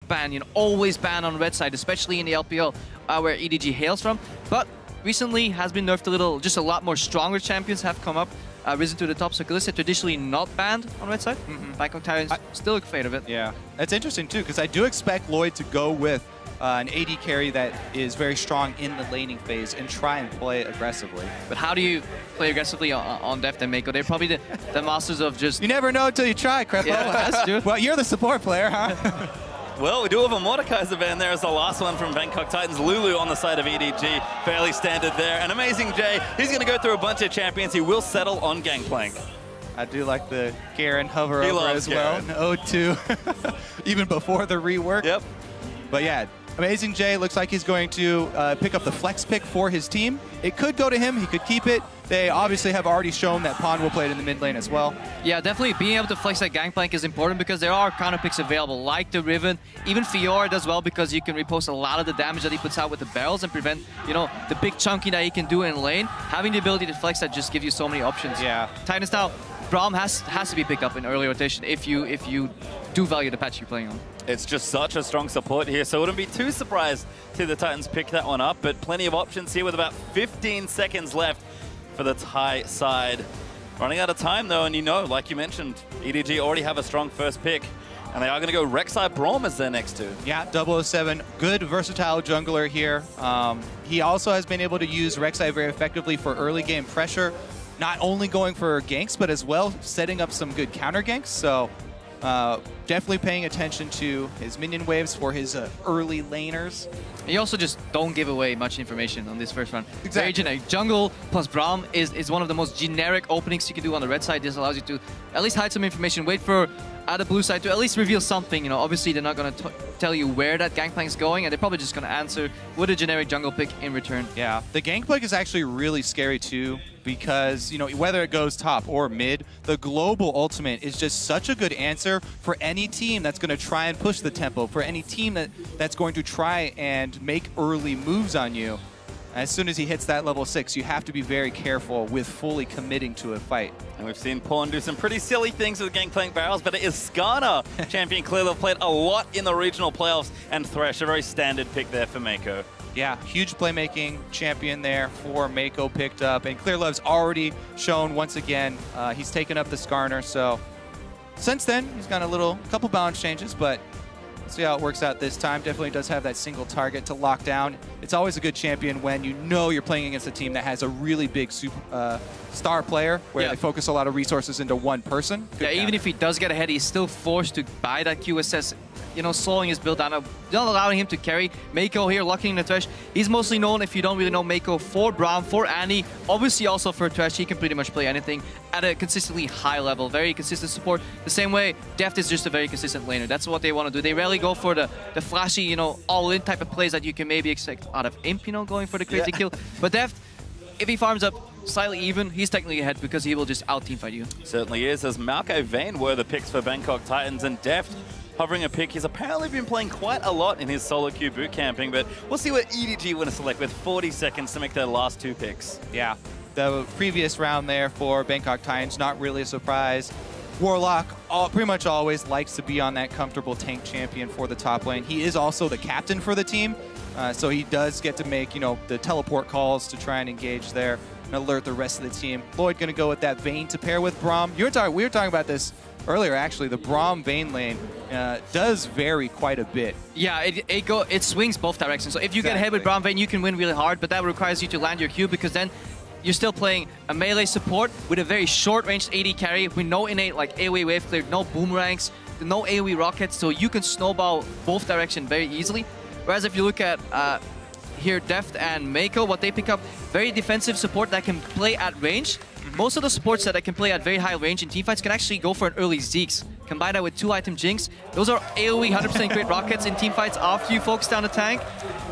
banned, you know, always banned on red side, especially in the LPL where EDG hails from. But recently has been nerfed a little. Just a lot more stronger champions have come up, risen to the top. So Kalista traditionally not banned on red side. Bangkok Titans still a fan of it. Yeah, that's interesting too, because I do expect Lloyd to go with an AD carry that is very strong in the laning phase and try and play aggressively. But how do you play aggressively on Deft and Mako? They're probably the masters of just... You never know until you try, Crepo. Yeah, that's true. Well, you're the support player, huh? Well, we do have a Mordekaiser ban there as the last one from Bangkok Titans. Lulu on the side of EDG, fairly standard there. And Amazing Jay, he's going to go through a bunch of champions. He will settle on Gangplank. I do like the Garen hover He over loves as well. O2, even before the rework. Yep. But yeah, Amazing Jay looks like he's going to pick up the flex pick for his team. It could go to him. He could keep it. They obviously have already shown that Pond will play it in the mid lane as well. Yeah, definitely being able to flex that Gangplank is important because there are counter picks available, like the Riven. Even Fiora does well because you can repost a lot of the damage that he puts out with the barrels and prevent, you know, the big chunky that he can do in lane. Having the ability to flex that just gives you so many options. Yeah. Titans now, Braum has to be picked up in early rotation if you do value the patch you're playing on. It's just such a strong support here, so I wouldn't be too surprised to the Titans pick that one up, but plenty of options here with about 15 seconds left for the Thai side. Running out of time though, and you know, like you mentioned, EDG already have a strong first pick, and they are going to go Rek'Sai Braum as their next two. Yeah, 007, good versatile jungler here. He also has been able to use Rek'Sai very effectively for early game pressure, not only going for ganks, but as well setting up some good counter ganks. So definitely paying attention to his minion waves for his early laners. You also just don't give away much information on this first run. Exactly. Very generic. Jungle plus Braum is one of the most generic openings you can do on the red side. This allows you to at least hide some information, wait for the blue side to at least reveal something. You know, obviously they're not going to tell you where that Gangplank is going, and they're probably just going to answer with a generic jungle pick in return. Yeah, the Gangplank is actually really scary too, because, you know, whether it goes top or mid, the global ultimate is just such a good answer for any team that's going to try and push the tempo, for any team that's going to try and make early moves on you. As soon as he hits that level 6, you have to be very careful with fully committing to a fight. And we've seen Pawn do some pretty silly things with Gangplank barrels, but it is Skarner, champion clearly played a lot in the regional playoffs, and Thresh, a very standard pick there for Mako. Yeah, huge playmaking champion there for Mako picked up, and Clearlove's already shown once again he's taken up the Skarner. So since then, he's got a couple balance changes, but let's see how it works out this time. Definitely does have that single target to lock down. It's always a good champion when you know you're playing against a team that has a really big star player where they focus a lot of resources into one person. Yeah, even if he does get ahead, he's still forced to buy that QSS, you know, slowing his build down, not allowing him to carry. Mako here locking in the Thresh. He's mostly known, if you don't really know Mako, for Braum, for Annie, obviously also for Thresh. He can pretty much play anything at a consistently high level, very consistent support. The same way, Deft is just a very consistent laner. That's what they want to do. They rarely go for the flashy, you know, all-in type of plays that you can maybe expect out of Imp, you know, going for the crazy kill. But Deft, if he farms up slightly even, he's technically ahead because he will just out-teamfight you. Certainly is, as Malco Vayne were the picks for Bangkok Titans, and Deft hovering a pick. He's apparently been playing quite a lot in his solo queue boot camping, but we'll see what EDG want to select with 40 seconds to make their last two picks. Yeah, the previous round there for Bangkok Titans, not really a surprise. Warlock pretty much always likes to be on that comfortable tank champion for the top lane. He is also the captain for the team, so he does get to make, you know, the teleport calls to try and engage there and alert the rest of the team. Lloyd going to go with that Vayne to pair with Braum. We were talking about this earlier, actually. The Braum Vayne lane does vary quite a bit. Yeah, it swings both directions. So if you get ahead with Braum Vayne, you can win really hard, but that requires you to land your Q, because then you're still playing a melee support with a very short-ranged AD carry with no innate like AoE wave clear, no boomerangs, no AoE rockets, so you can snowball both directions very easily. Whereas if you look at here, Deft and Mako, what they pick up, very defensive support that can play at range. Most of the supports that can play at very high range in teamfights can actually go for an early Zeke's. Combine that with 2-item Jinx. Those are AoE 100% crit rockets in teamfights after you focus down the tank.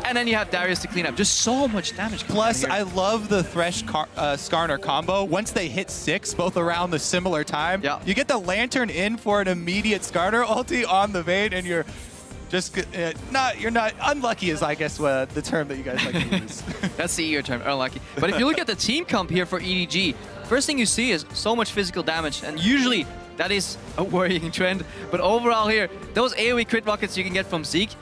And then you have Darius to clean up. Just so much damage. Plus, I love the Thresh Skarner combo. Once they hit 6, both around the similar time, you get the Lantern in for an immediate Skarner ulti on the Vayne, and you're just you're not unlucky is, I guess, the term that you guys like to use. That's the ear term, unlucky. But if you look at the team comp here for EDG, first thing you see is so much physical damage, and usually that is a worrying trend. But overall here, those AoE crit rockets you can get from Zeke,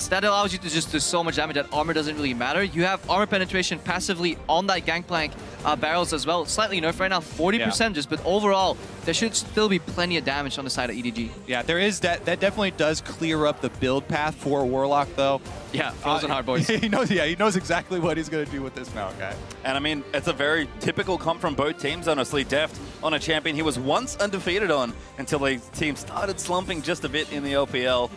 that allows you to just do so much damage that armor doesn't really matter. You have armor penetration passively on that Gangplank barrels as well. Slightly nerfed right now, 40% just, but overall, there should still be plenty of damage on the side of EDG. Yeah, there is that. That definitely does clear up the build path for Warlock, though. Yeah, frozen hard boys. He knows. Yeah, he knows exactly what he's going to do with this now, guy. And I mean, it's a very typical comp from both teams, honestly. Deft on a champion he was once undefeated on until the team started slumping just a bit in the LPL.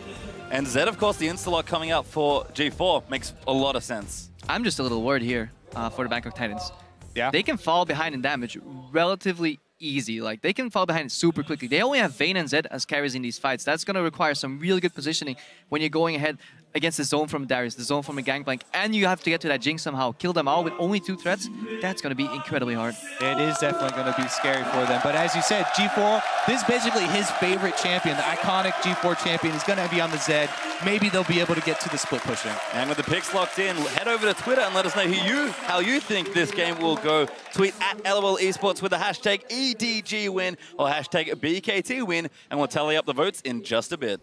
And Zed, of course, the insta-lock coming out for G4 makes a lot of sense. I'm just a little worried here for the Bangkok Titans. Yeah. They can fall behind in damage relatively easy. Like, they can fall behind super quickly. They only have Vayne and Zed as carries in these fights. That's going to require some really good positioning when you're going ahead against the zone from Darius, the zone from a Gangplank, and you have to get to that Jinx somehow. Kill them all with only 2 threats. That's going to be incredibly hard. It is definitely going to be scary for them. But as you said, G4, this is basically his favorite champion. The iconic G4 champion is going to be on the Zed. Maybe they'll be able to get to the split pushing. And with the picks locked in, head over to Twitter and let us know how you think this game will go. Tweet at LOL Esports with the hashtag EDG win or hashtag BKT win, and we'll tally up the votes in just a bit.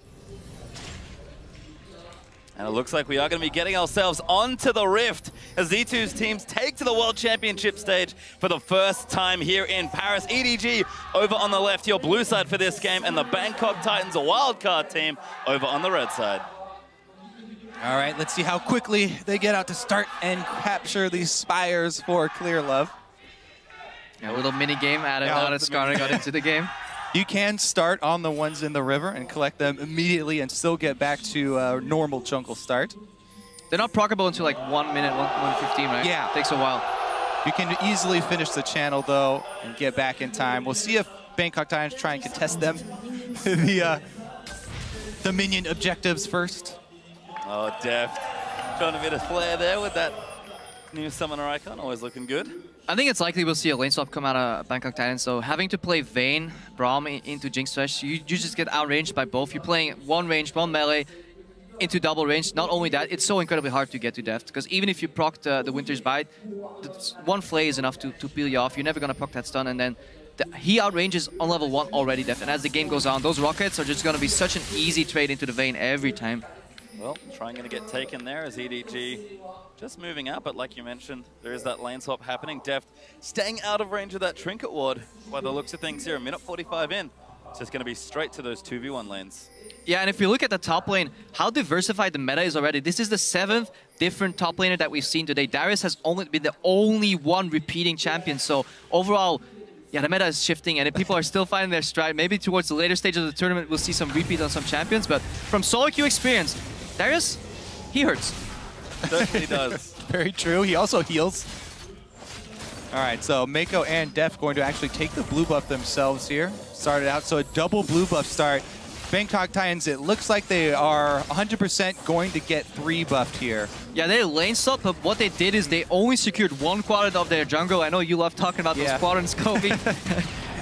And it looks like we are going to be getting ourselves onto the Rift as Z2's teams take to the World Championship stage for the first time here in Paris. EDG over on the left, your blue side for this game, and the Bangkok Titans, a wildcard team, over on the red side. All right, let's see how quickly they get out to start and capture these spires for Clear Love. Yeah, a little mini game added now that Skarner got into the game. You can start on the ones in the river and collect them immediately and still get back to a normal jungle start. They're not proccable until like 1 minute, 1:15, right? Yeah. It takes a while. You can easily finish the channel, though, and get back in time. We'll see if Bangkok Titans try and contest them. the minion objectives first. Oh, Deft. Showing a bit of flair there with that new summoner icon. Always looking good. I think it's likely we'll see a lane swap come out of Bangkok Titans. So having to play Vayne, Braum into Jinx Thresh, you just get outranged by both. You're playing one range, one melee into double range. Not only that, it's so incredibly hard to get to Deft, because even if you proc the Winter's Bite, one flay is enough to peel you off. You're never going to proc that stun, and then he outranges on level 1 already, Deft. And as the game goes on, those rockets are just going to be such an easy trade into the Vayne every time. Well, trying to get taken there as EDG just moving out, but like you mentioned, there is that lane swap happening. Deft staying out of range of that Trinket Ward by the looks of things here. A minute 45 in. It's just going to be straight to those 2v1 lanes. Yeah, and if you look at the top lane, how diversified the meta is already. This is the 7th different top laner that we've seen today. Darius has only been the only one repeating champion, so overall, yeah, the meta is shifting, and if people are still finding their stride, maybe towards the later stage of the tournament, we'll see some repeat on some champions, but from solo queue experience, Darius, he hurts. Certainly does. Very true. He also heals. All right, so Mako and Def going to actually take the blue buff themselves here. Started out, so a double blue buff start. Bangkok Titans, it looks like they are 100% going to get 3 buffed here. Yeah, they lane swapped, but what they did is they only secured 1 quadrant of their jungle. I know you love talking about those quadrants, Kobe.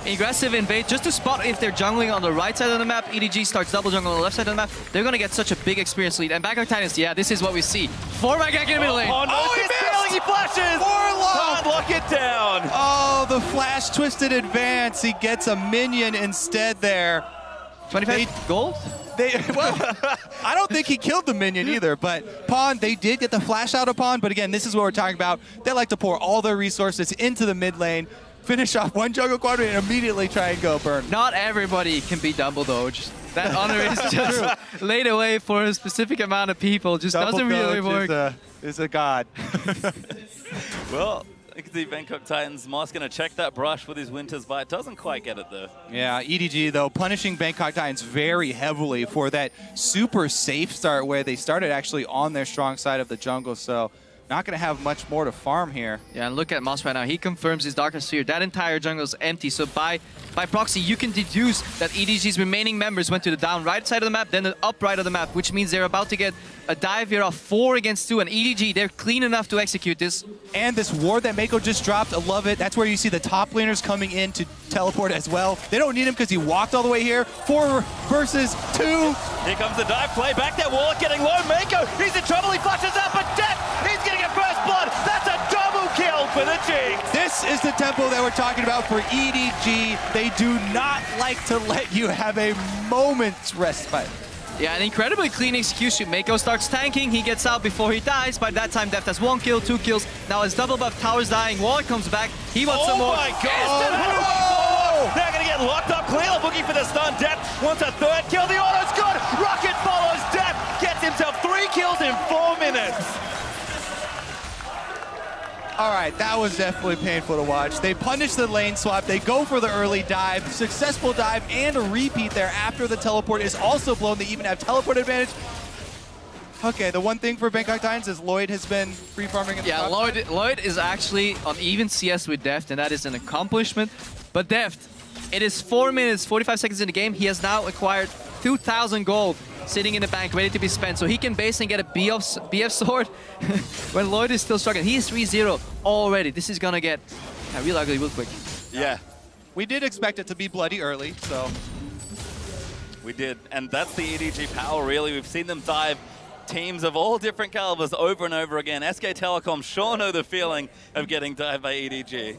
Aggressive invade, just to spot if they're jungling on the right side of the map. EDG starts double jungle on the left side of the map. They're going to get such a big experience lead. And Bangkok Titans, yeah, this is what we see. 4-man gank in the middle lane. Oh, no, he missed! He flashes! Warlock! Lock it down! Oh, the flash twisted advance. He gets a minion instead there. 25 gold? Well, I don't think he killed the minion either, but Pawn, they did get the flash out of Pawn, but again, this is what we're talking about. They like to pour all their resources into the mid lane, finish off 1 jungle quadrant, and immediately try and go burn. Not everybody can be Dumbledore. Just, that honor is just laid away for a specific amount of people. Just doesn't really work. Is a god. Well, I can see Bangkok Titans. Moss going to check that brush with his Winter's Bite. Doesn't quite get it though. Yeah, EDG though punishing Bangkok Titans very heavily for that super safe start where they started actually on their strong side of the jungle. So not going to have much more to farm here. Yeah, and look at Moss right now. He confirms his Darker Sphere. That entire jungle is empty. So by proxy, you can deduce that EDG's remaining members went to the down right side of the map, then the up right of the map, which means they're about to get a dive here of 4 against 2. And EDG, they're clean enough to execute this. And this ward that Mako just dropped, I love it. That's where you see the top laners coming in to teleport as well. They don't need him because he walked all the way here. 4 versus 2. Here comes the dive play. Back there, Warlock getting low. Mako, he's in trouble. He flashes up, but Death, he's getting a first blood. That's a double kill for the Jinx. This is the tempo that we're talking about for EDG. They do not like to let you have a moment's respite. Yeah, an incredibly clean execution. Mako starts tanking, he gets out before he dies. By that time, Deft has 1 kill, 2 kills. Now his double buff tower's dying. Warlock comes back, he wants some more. Oh my god! They're gonna get locked up. Clearly looking for the stun. Deft wants a 3rd kill. The auto's good. Rocket follows Deft. Gets himself 3 kills in 4 minutes. All right, that was definitely painful to watch. They punish the lane swap. They go for the early dive, successful dive, and a repeat there after the teleport is also blown. They even have teleport advantage. Okay, the one thing for Bangkok Titans is Lloyd has been free farming in the top Lloyd is actually on even CS with Deft, and that is an accomplishment. But Deft, it is 4 minutes, 45 seconds in the game. He has now acquired 2,000 gold sitting in the bank, ready to be spent. So he can basically get a BF sword when Lloyd is still struggling. He is 3-0 already. This is gonna get real ugly real quick. Yeah. We did expect it to be bloody early, so. We did, and that's the EDG power, really. We've seen them dive teams of all different calibers over and over again. SK Telecom sure know the feeling of getting dived by EDG.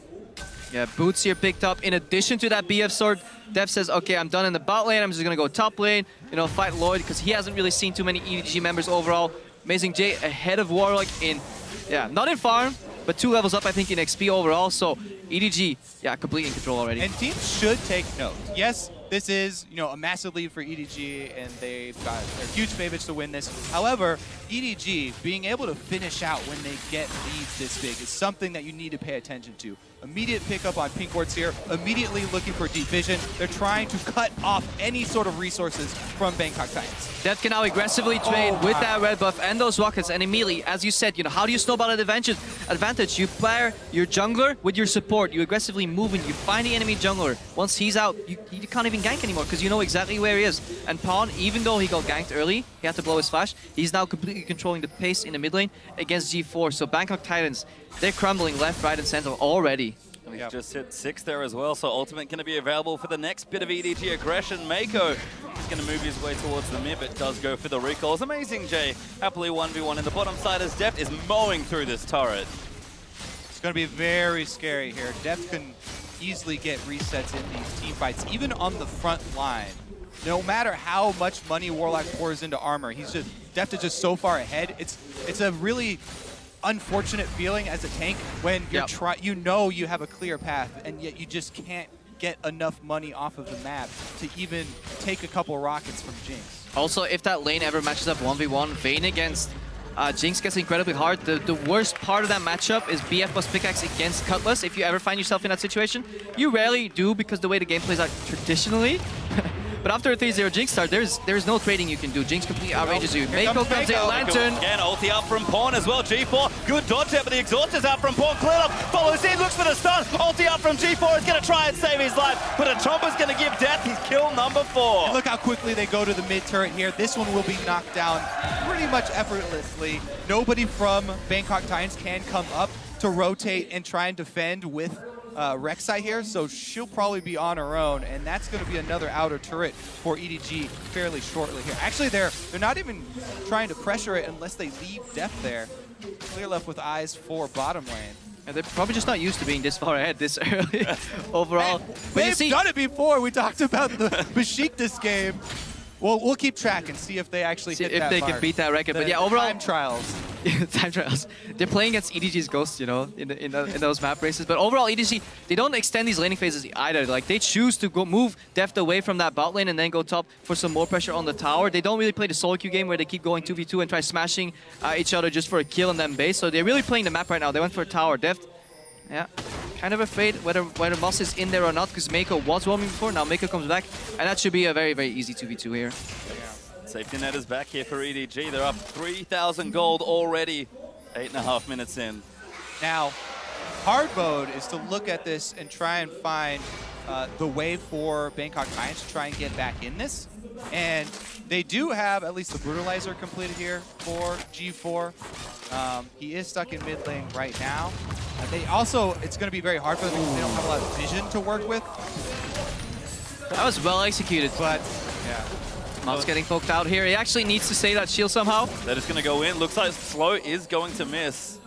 Yeah, Boots here picked up. In addition to that BF sword, Dev says, okay, I'm done in the bot lane. I'm just going to go top lane, you know, fight Lloyd, because he hasn't really seen too many EDG members overall. Amazing J ahead of Warlock in, not in farm, but 2 levels up, I think, in XP overall. So EDG, completely in control already. And teams should take note. Yes, this is, a massive lead for EDG, and they're huge favorites to win this. However, EDG being able to finish out when they get leads this big is something that you need to pay attention to. Immediate pickup on pink wards here, immediately looking for deep vision. They're trying to cut off any sort of resources from Bangkok Titans. Dev can now aggressively trade with that red buff and those rockets, and immediately, as you said, how do you snowball an advantage? You pair your jungler with your support. You aggressively move and you find the enemy jungler. Once he's out, you can't even gank anymore because you know exactly where he is. And Pawn, even though he got ganked early, he had to blow his flash, he's now completely controlling the pace in the mid lane against G4. So Bangkok Titans, they're crumbling left, right, and center already. We've just hit 6 there as well, so ultimate going to be available for the next bit of EDG aggression. Mako is going to move his way towards the mid, but does go for the recalls. Amazing J, happily 1v1 in the bottom side as Deft is mowing through this turret. It's going to be very scary here. Deft can easily get resets in these team fights, even on the front line. No matter how much money Warlock pours into armor, Deft is just so far ahead. It's a really unfortunate feeling as a tank when you're you have a clear path, and yet you just can't get enough money off of the map to even take a couple rockets from Jinx. Also, if that lane ever matches up 1v1, Vayne against Jinx gets incredibly hard. The worst part of that matchup is BF plus pickaxe against Cutlass. If you ever find yourself in that situation, you rarely do because the way the game plays out traditionally. But after a 3-0 Jinx start, there's no trading you can do. Jinx completely outrages you. Mako comes in, Lantern. Again, ulti up from Pawn as well. G4, good dodge there, but the exhaust is out from Pawn. Cleared up, follows in, looks for the stun. Ulti up from G4 is going to try and save his life, but a Chomper's going to give Death his kill number 4. And look how quickly they go to the mid turret here. This one will be knocked down pretty much effortlessly. Nobody from Bangkok Titans can come up to rotate and try and defend with Rek'Sai here, so she'll probably be on her own, and that's going to be another outer turret for EDG fairly shortly here. Actually, they're not even trying to pressure it unless they leave Deft there. Clear left with eyes for bottom lane. And they're probably just not used to being this far ahead this early overall. They've done it before. We talked about the Besiktas game. Well, we'll keep track and see if they actually hit that they mark. can beat that record. But yeah, overall time trials. Time trials. They're playing against EDG's Ghosts, in those map races. But overall, EDG, they don't extend these laning phases either. Like, they choose to go move Deft away from that bot lane and then go top for some more pressure on the tower. They don't really play the solo queue game where they keep going 2v2 and try smashing each other just for a kill and then base. So they're really playing the map right now. They went for a tower. Deft, kind of afraid whether Moss is in there or not, because Mako was roaming before. Now Mako comes back, and that should be a very, very easy 2v2 here. Safety net is back here for EDG. They're up 3,000 gold already, 8.5 minutes in. Now, hard mode is to look at this and try and find the way for Bangkok Titans to try and get back in this. And they do have at least the Brutalizer completed here for G4. He is stuck in mid lane right now. They also, it's going to be very hard for them because they don't have a lot of vision to work with. That was well executed. But, yeah. Moss getting poked out here. He actually needs to save that shield somehow. That is going to go in. Looks like Slow is going to miss.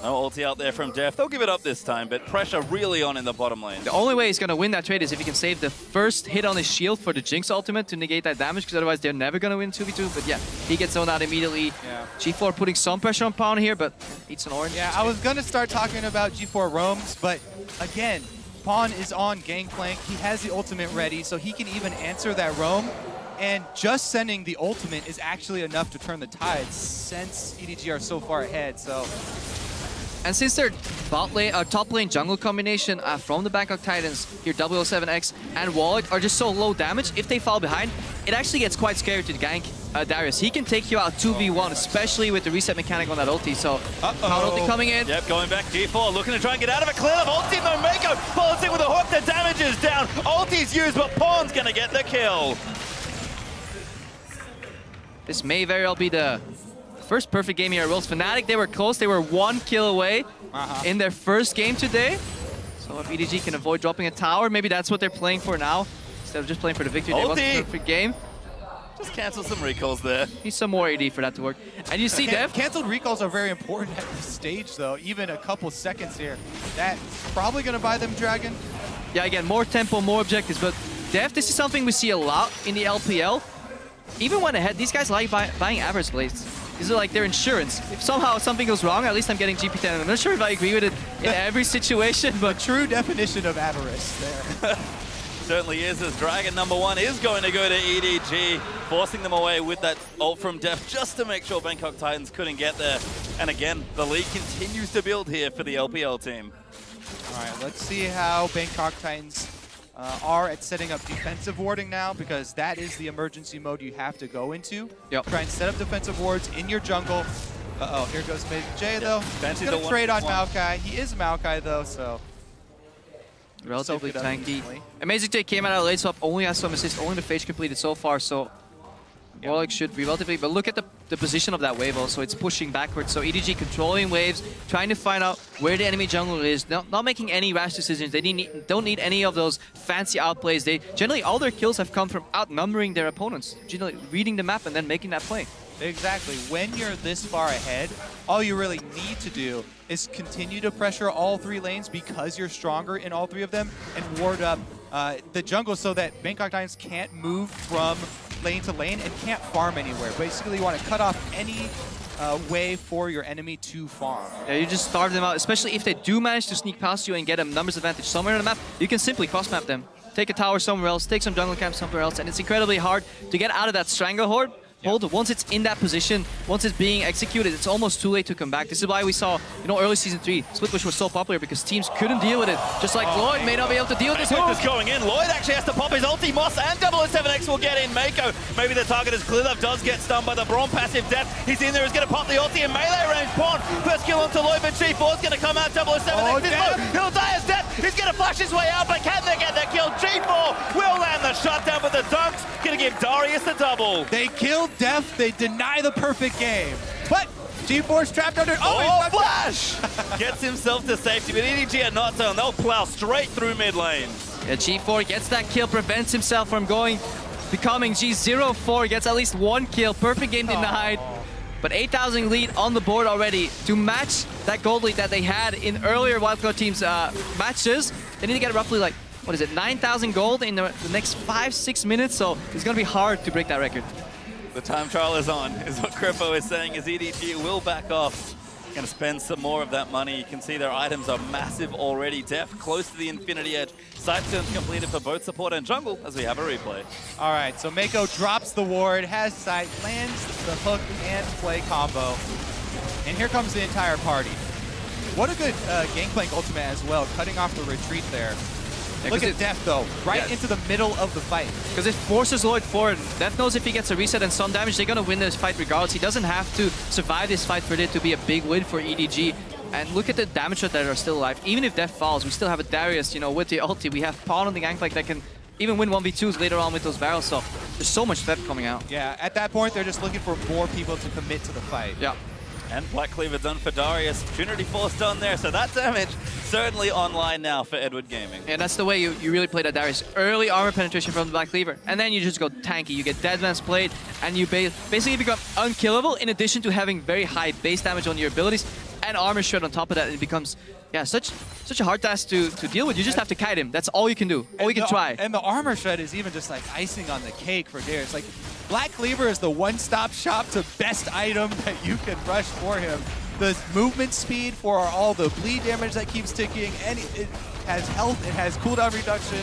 No ulti out there from Def. They'll give it up this time, but pressure really on in the bottom lane. The only way he's going to win that trade is if he can save the first hit on his shield for the Jinx ultimate to negate that damage, because otherwise they're never going to win 2v2. But yeah, he gets zoned out immediately. Yeah. G4 putting some pressure on Pawn here, but eats an orange. Yeah, I was going to start talking about G4 roams, but again, Pawn is on Gangplank. He has the ultimate ready, so he can even answer that roam. And just sending the ultimate is actually enough to turn the tides since EDG are so far ahead. So, and since their top lane jungle combination from the Bangkok Titans, here 007X and Wallet are just so low damage, if they fall behind, it actually gets quite scary to gank Darius. He can take you out 2v1, especially with the reset mechanic on that ulti. So, Pound ulti coming in. Yep, going back G4, looking to try and get out of it. Clear of ulti, no Mako follows in with a hook. The damage is down. Ulti's used, but Pawn's going to get the kill. This may very well be the first perfect game here at Worlds. Fnatic, they were close. They were 1 kill away in their first game today. So if EDG can avoid dropping a tower, maybe that's what they're playing for now. Instead of just playing for the victory, they want a perfect game. Just cancel some recalls there. Need some more AD for that to work. And you see Def. Canceled recalls are very important at this stage, though. Even a couple seconds here. That's probably going to buy them Dragon. Yeah, again, more tempo, more objectives. But Def, this is something we see a lot in the LPL. Even when ahead, these guys like buying average blades. These are like their insurance. If somehow something goes wrong, at least I'm getting GP10. I'm not sure if I agree with it in every situation, but true definition of avarice there. Certainly is, as Dragon #1 is going to go to EDG, forcing them away with that ult from Def just to make sure Bangkok Titans couldn't get there. And again, the lead continues to build here for the LPL team. All right, let's see how Bangkok Titans are at setting up defensive warding now, because that is the emergency mode you have to go into. Yep. Try and set up defensive wards in your jungle. Uh-oh, here goes J though. He's going to trade on Maokai. He is Maokai though, so... Relatively tanky. Amazing J came out of late swap, only has some assist, only the phase completed so far, so... Warlock should be relatively... But look at the position of that wave also, it's pushing backwards. So EDG controlling waves, trying to find out where the enemy jungle is, not making any rash decisions. They don't need any of those fancy outplays. Generally, all their kills have come from outnumbering their opponents. Generally, reading the map and then making that play. Exactly. When you're this far ahead, all you really need to do is continue to pressure all 3 lanes because you're stronger in all 3 of them, and ward up the jungle so that Bangkok Titans can't move from lane to lane and can't farm anywhere. Basically, you want to cut off any way for your enemy to farm. Yeah, you just starve them out, especially if they do manage to sneak past you and get a numbers advantage somewhere on the map. You can simply cross-map them. Take a tower somewhere else, take some jungle camp somewhere else, and it's incredibly hard to get out of that Stranglehold. Once it's in that position, once it's being executed, it's almost too late to come back. This is why we saw, early Season 3, Split Push was so popular because teams couldn't deal with it. Just like Lloyd may not be able to deal with this hook. Going in. Lloyd actually has to pop his ulti. Moss and 007X will get in. Mako, maybe the target is cleared up, does get stunned by the Braum passive Def. He's in there, he's going to pop the ulti in melee range. Pawn, first kill onto Lloyd, but G4's going to come out. 007X, he'll die as Def. He's going to flash his way out, but can they get that kill? G4 will land the shutdown, but the Dunks going to give Darius the double. They killed Def, they deny the perfect game. But G4's trapped under... Oh, flash! Gets himself to safety, but EDG are not done. They'll plow straight through mid lane. Yeah, G4 gets that kill, prevents himself from becoming G04, gets at least 1 kill. Perfect game denied. But 8,000 lead on the board already. To match that gold lead that they had in earlier Wildcard Teams matches, they need to get roughly 9,000 gold in the next 5-6 minutes, so it's going to be hard to break that record. The time trial is on, is what Crippo is saying, as EDG will back off. Going to spend some more of that money. You can see their items are massive already. Def close to the Infinity Edge. Side turns completed for both support and jungle, as we have a replay. All right, so Mako drops the ward, has sight, lands the hook and play combo. And here comes the entire party. What a good Gangplank ultimate as well, cutting off the retreat there. Yeah, look at Def though, into the middle of the fight. Because it forces Lloyd forward. Def knows if he gets a reset and some damage, they're going to win this fight regardless. He doesn't have to survive this fight for it to be a big win for EDG. And look at the damage that are still alive. Even if Def falls, we still have a Darius, with the ulti. We have Pawn on the Gangplank that can even win 1v2s later on with those barrels. So there's so much Def coming out. Yeah, at that point, they're just looking for more people to commit to the fight. Yeah. And Black Cleaver done for Darius. Trinity Force done there, so that damage certainly online now for Edward Gaming. And that's the way you really play that Darius. Early armor penetration from the Black Cleaver, and then you just go tanky. You get Dead Man's Blade, and you basically become unkillable in addition to having very high base damage on your abilities. and armor shred on top of that, it becomes such a hard task to deal with. You just have to kite him. That's all you can do. All you can try. And the armor shred is even just like icing on the cake for Darius. Like Black Cleaver is the one-stop shop to best item that you can rush for him. The movement speed for all the bleed damage that keeps ticking, and it has health, it has cooldown reduction.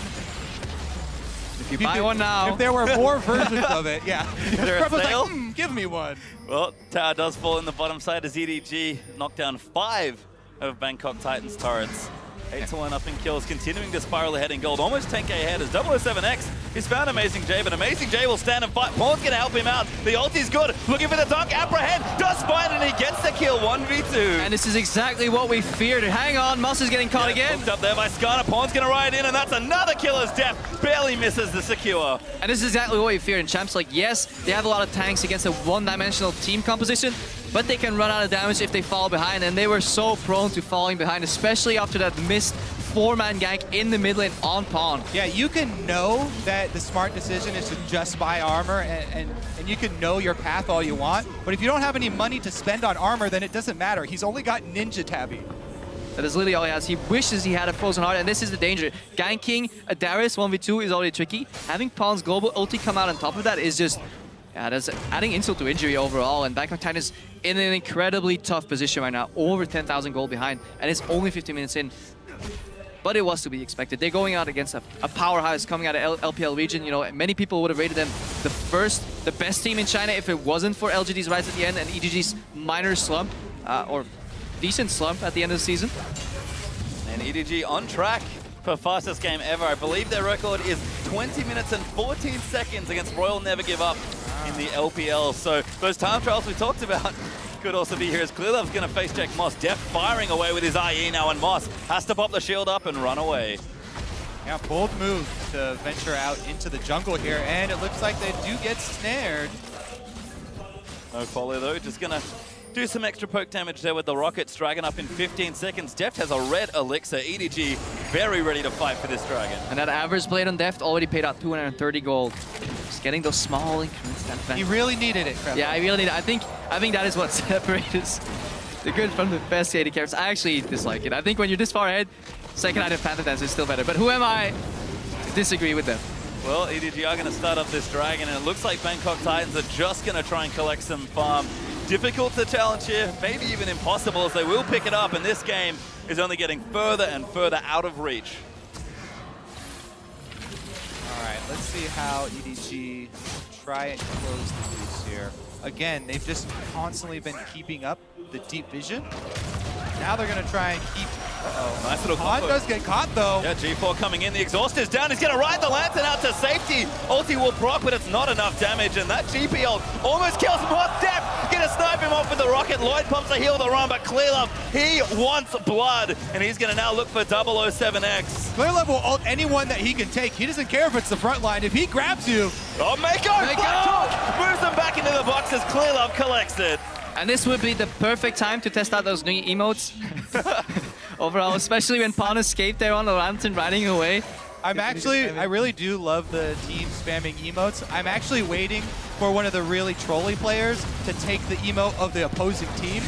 If you buy one now. If there were more versions of it, yeah. There a sale? Like, give me one. Well, tower does fall in the bottom side as EDG knocked down 5 of Bangkok Titans' turrets. 8-1 up in kills, continuing to spiral ahead in gold. Almost 10k ahead as 007X he's found Amazing J, but Amazing J will stand and fight. Paul's going to help him out. The ulti's good. Looking for the dunk. Apprehend. Does find and he gets the kill. 1v2. And this is exactly what we feared. Hang on. Mus is getting caught again. Hooked up there by Skarner. Pawn's going to ride in, and that's another killer's death. Barely misses the secure. And this is exactly what we feared in Champs. Like, yes, they have a lot of tanks against a one-dimensional team composition, but they can run out of damage if they fall behind, and they were so prone to falling behind, especially after that missed 4-man gank in the mid lane on Pawn. Yeah, you can know that the smart decision is to just buy armor, and you can know your path all you want, but if you don't have any money to spend on armor, then it doesn't matter. He's only got Ninja Tabby. That is literally all he has. He wishes he had a Frozen Heart, and this is the danger. Ganking a Darius 1v2 is already tricky. Having Pawn's global ulti come out on top of that is just, that's adding insult to injury overall, and Bangkok Titans is in an incredibly tough position right now, over 10,000 gold behind, and it's only 15 minutes in. But it was to be expected. They're going out against a powerhouse coming out of LPL region. You know, many people would have rated them the best team in China if it wasn't for LGD's rise at the end and EDG's minor slump, or decent slump at the end of the season. And EDG on track for fastest game ever. I believe their record is 20 minutes and 14 seconds against Royal Never Give Up in the LPL. So those time trials we talked about could also be here as Clearlove's going to face check Moss. Deft firing away with his IE now, and Moss has to pop the shield up and run away. Yeah, bold move to venture out into the jungle here, and it looks like they do get snared. No follow though, just going to do some extra poke damage there with the rockets. Dragon up in 15 seconds. Deft has a red elixir. EDG very ready to fight for this dragon. And that average blade on Deft already paid out 230 gold. Just getting those small increments. He really needed it, Crep. Yeah, I really need it. I think that is what separates the good from the best AD characters. I actually dislike it. I think when you're this far ahead, second item Panther Dance is still better. But who am I to disagree with them? Well, EDG are going to start up this dragon, and it looks like Bangkok Titans are just going to try and collect some farm. Difficult to challenge here, maybe even impossible, as they will pick it up, and this game is only getting further and further out of reach. All right, let's see how EDG try and close the loose here. Again, they've just constantly been keeping up the deep vision. Now they're going to try and keep... Uh-oh. Nice little Han combo. does get caught, though. Yeah, G4 coming in. The exhaust is down. He's going to ride the Lantern out to safety. Ulti will proc, but it's not enough damage. And that GP ult almost kills him. What Deft? Gonna snipe him off with the rocket. Lloyd pumps a heal to run, but Clearlove, he wants blood. And he's going to now look for 007X. Clearlove will ult anyone that he can take. He doesn't care if it's the front line. If he grabs you... Oh, Mako! Moves them back into the box as Clearlove collects it. And this would be the perfect time to test out those new emotes. Overall, especially when Pawn escaped there on the Lantern riding away. I really do love the team spamming emotes. I'm actually waiting for one of the really trolly players to take the emote of the opposing team.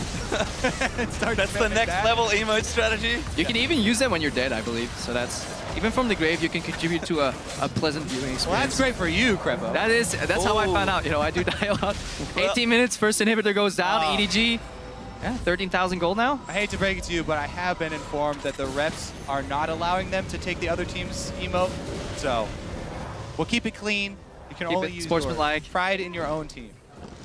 And start That's the next level emote strategy. You can even use them when you're dead, I believe. So that's, even from the grave, you can contribute to a pleasant viewing experience. Well, that's great for you, Crepo. That's how I found out. You know, I do die a lot. 18 minutes, first inhibitor goes down. EDG, yeah, 13,000 gold now. I hate to break it to you, but I have been informed that the refs are not allowing them to take the other team's emote. So we'll keep it clean. You can only use sportsmanlike. Pride in your own team.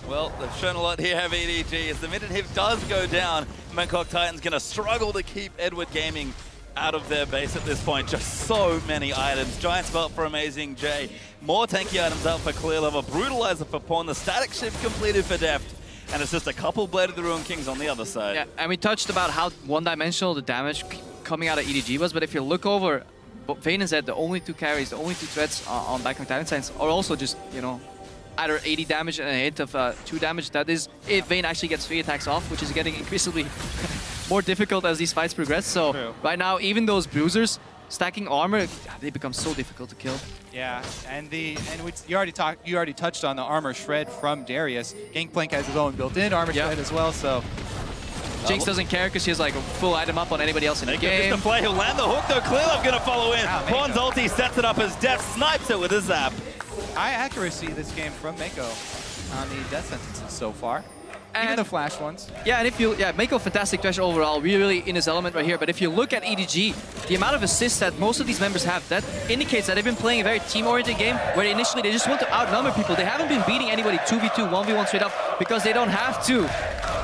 Well, they've shown a lot here, have EDG. As the minute hit does go down, Bangkok Titans going to struggle to keep Edward Gaming out of their base at this point. Just so many items. Giant's Belt for Amazing J. More tanky items out for Clearlove. A Brutalizer for Pawn. The static shift completed for Deft. And it's just a couple Blade of the Ruined Kings on the other side. Yeah, and we touched about how one-dimensional the damage coming out of EDG was, but if you look over, Vayne and Zed, the only two carries, the only two threats on Bangkok Titans are also just, you know, either 80 damage and a hit of 2 damage. That is if Vayne actually gets 3 attacks off, which is getting increasingly more difficult as these fights progress. So right now, even those bruisers stacking armor, they become so difficult to kill. Yeah, and you already touched on the armor shred from Darius. Gangplank has his own built-in armor shred as well, so Jinx doesn't care because she has like a full item up on anybody else in the game. Mr. Flay, he'll land the hook though. Clearlove gonna follow in. Wow, Pawn's ulti sets it up as Def snipes it with a zap. High accuracy this game from Mako on the death sentences so far. Even And the flash ones. yeah, and if you, Mako fantastic Thresher overall, really in his element right here. But if you look at EDG, the amount of assists that most of these members have, that indicates that they've been playing a very team-oriented game where initially they just want to outnumber people. They haven't been beating anybody 2v2, 1v1 straight up because they don't have to.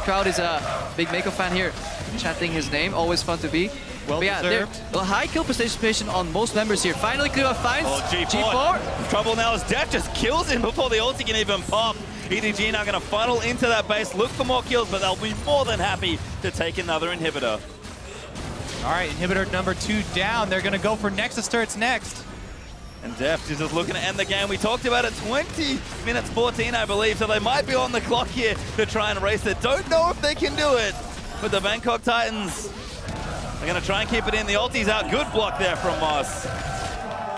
Crowd is a big Mako fan here, chanting his name, always fun to be. Well deserved. A high kill participation on most members here. Finally, Clearlove finds G4. Trouble now as Def just kills him before the ulti can even pop. EDG now going to funnel into that base, look for more kills, but they'll be more than happy to take another inhibitor. All right, inhibitor number 2 down. They're going to go for Nexus turrets next. And Def is just looking to end the game. We talked about it, 20 minutes 14, I believe, so they might be on the clock here to try and race it. Don't know if they can do it, but the Bangkok Titans are going to try and keep it in. The ulti's out. Good block there from Moss.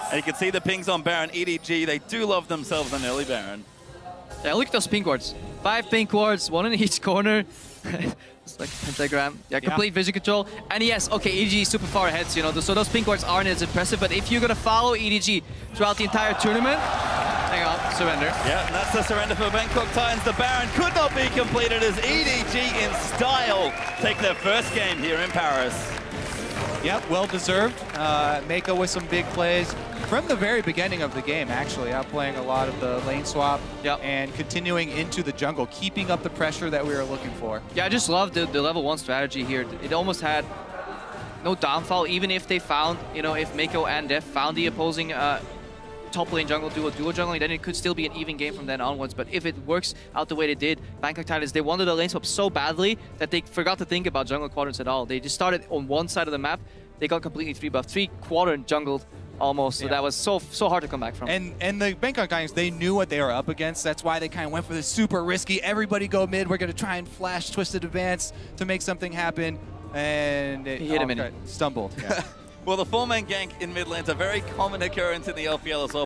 And you can see the pings on Baron. EDG, they do love themselves an early Baron. Yeah, look at those pink wards. 5 pink wards, 1 in each corner. It's like a pentagram. Yeah, complete vision control. And yes, okay, EDG is super far ahead, so, you know, so those pink wards aren't as impressive. But if you're gonna follow EDG throughout the entire tournament, hang on, surrender. Yeah, and that's the surrender for Bangkok Titans. The Baron could not be completed as EDG in style take their first game here in Paris. Yep, well deserved. Mako with some big plays from the very beginning of the game, actually, outplaying a lot of the lane swap and continuing into the jungle, keeping up the pressure that we were looking for. Yeah, I just love the level 1 strategy here. It almost had no downfall, even if they found, you know, if Mako and Def found the opposing top lane jungle duo jungling, then it could still be an even game from then onwards. But if it works out the way they did, Bangkok Titans, they wanted the lane swap so badly that they forgot to think about jungle quadrants at all. They just started on one side of the map. They got completely 3-buffed, 3-quadrant jungled almost. So that was so hard to come back from. And the Bangkok Titans, they knew what they were up against. That's why they kind of went for this super risky, everybody go mid, we're going to try and flash Twisted Advance to make something happen. And it he hit him in it. Stumbled. Yeah. Well, the 4-man gank in mid lane's a very common occurrence in the LPL as well.